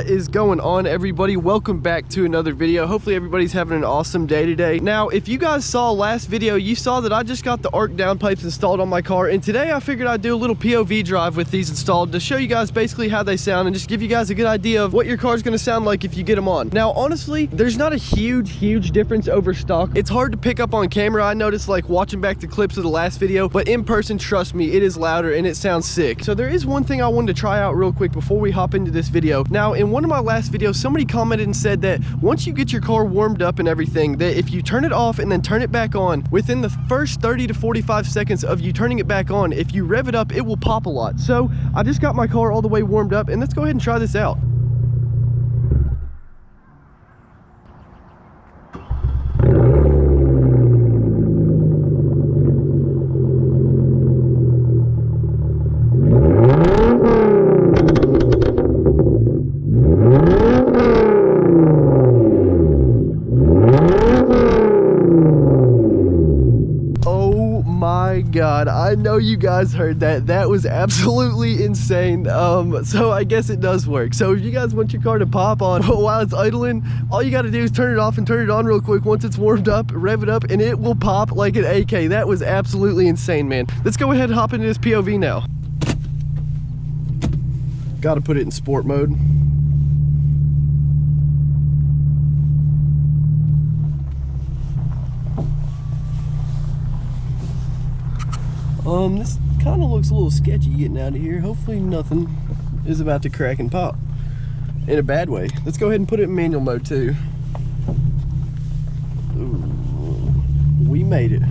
What is going on, everybody? Welcome back to another video. Hopefully everybody's having an awesome day today. Now, if you guys saw last video, you saw that I just got the ARK Downpipes installed on my car, and today I figured I'd do a little POV drive with these installed to show you guys basically how they sound and just give you guys a good idea of what your car's going to sound like if you get them on. Now, honestly, there's not a huge difference over stock. It's hard to pick up on camera. I noticed, like, watching back the clips of the last video, but in person, trust me, it is louder and it sounds sick. So there is one thing I wanted to try out real quick before we hop into this video. Now, in one of my last videos, somebody commented and said that once you get your car warmed up and everything, that if you turn it off and then turn it back on, within the first 30 to 45 seconds of you turning it back on, if you rev it up, it will pop a lot. So I just got my car all the way warmed up, and let's go ahead and try this out. God, I know you guys heard that. That was absolutely insane. So I guess it does work. So if you guys want your car to pop on while it's idling, all you got to do is turn it off and turn it on real quick once it's warmed up, rev it up, and it will pop like an AK. That was absolutely insane, man. Let's go ahead and hop into this POV now. Got to put it in sport mode. This kind of looks a little sketchy getting out of here. Hopefully nothing is about to crack and pop in a bad way. Let's go ahead and put it in manual mode too. Ooh, we made it.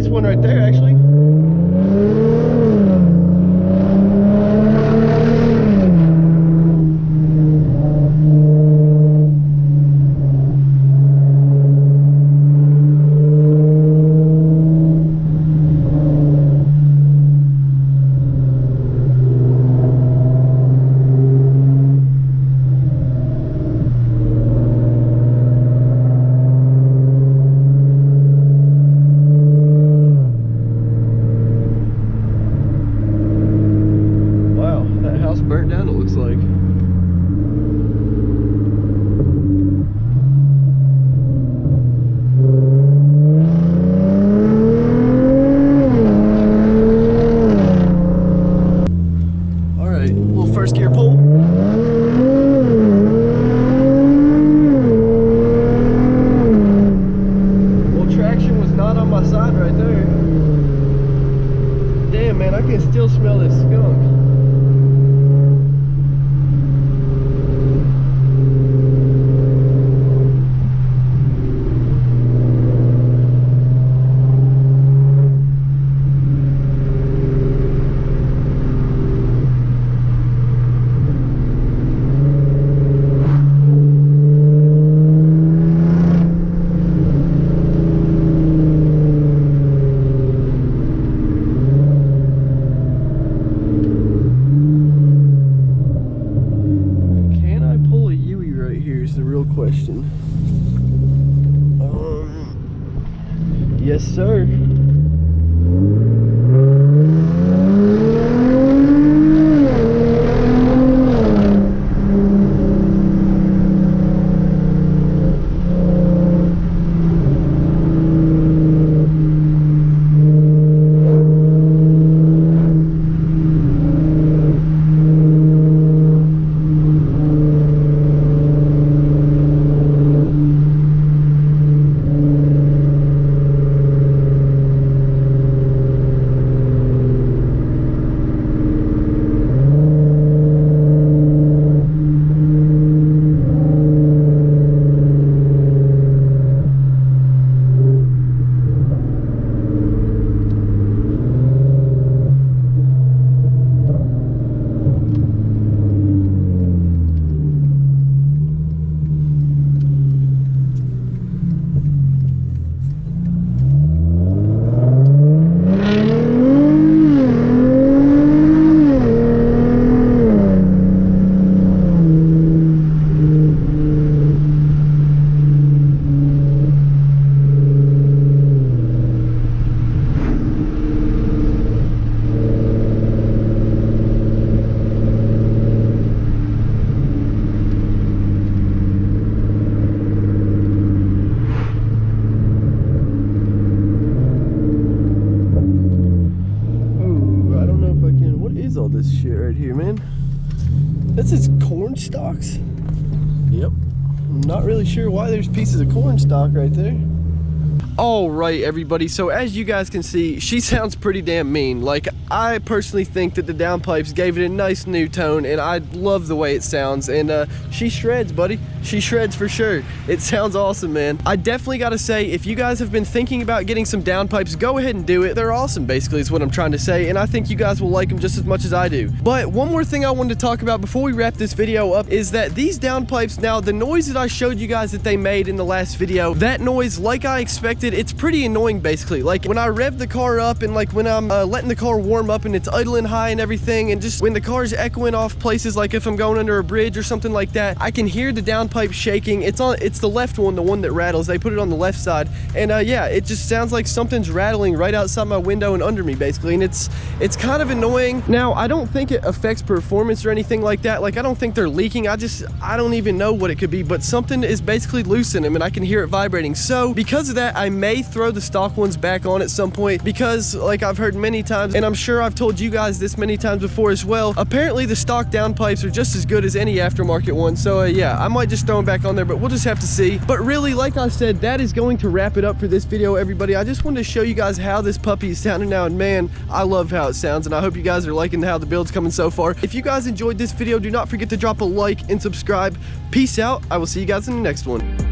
nice one right there, actually. Burnt down, it looks like. All right, little first gear pull. Well, traction was not on my side right there. Damn, man, I can still smell this skunk. Question. Yes, sir. All this shit right here, man. This is corn stalks. Yep. I'm not really sure why there's pieces of corn stalk right there. All right, everybody, so as you guys can see, she sounds pretty damn mean. Like, I personally think that the downpipes gave it a nice new tone, and I love the way it sounds. And she shreds, buddy. She shreds for sure. It sounds awesome, man. I definitely gotta say, if you guys have been thinking about getting some downpipes, go ahead and do it. They're awesome, basically, is what I'm trying to say, and I think you guys will like them just as much as I do. But one more thing I wanted to talk about before we wrap this video up is that these downpipes, now the noise that I showed you guys that they made in the last video, that noise, like I expected, it's pretty annoying, basically. Like, when I rev the car up and like when I'm letting the car warm up and it's idling high and everything, and just when the car's echoing off places, like if I'm going under a bridge or something like that, I can hear the downpipe shaking. It's the left one, the one that rattles. They put it on the left side, and yeah, it just sounds like something's rattling right outside my window and under me, basically, and it's kind of annoying. Now, I don't think it affects performance or anything like that. Like, I don't think they're leaking. I don't even know what it could be, but something is basically loose in them, and I can hear it vibrating. So because of that, I may throw the stock ones back on at some point, because like I've heard many times, and I'm sure I've told you guys this many times before as well, apparently the stock downpipes are just as good as any aftermarket one. So yeah, I might just throw them back on there, but we'll just have to see. But really, like I said, that is going to wrap it up for this video, everybody. I just wanted to show you guys how this puppy is sounding now, and man, I love how it sounds, and I hope you guys are liking how the build's coming so far. If you guys enjoyed this video, do not forget to drop a like and subscribe. Peace out. I will see you guys in the next one.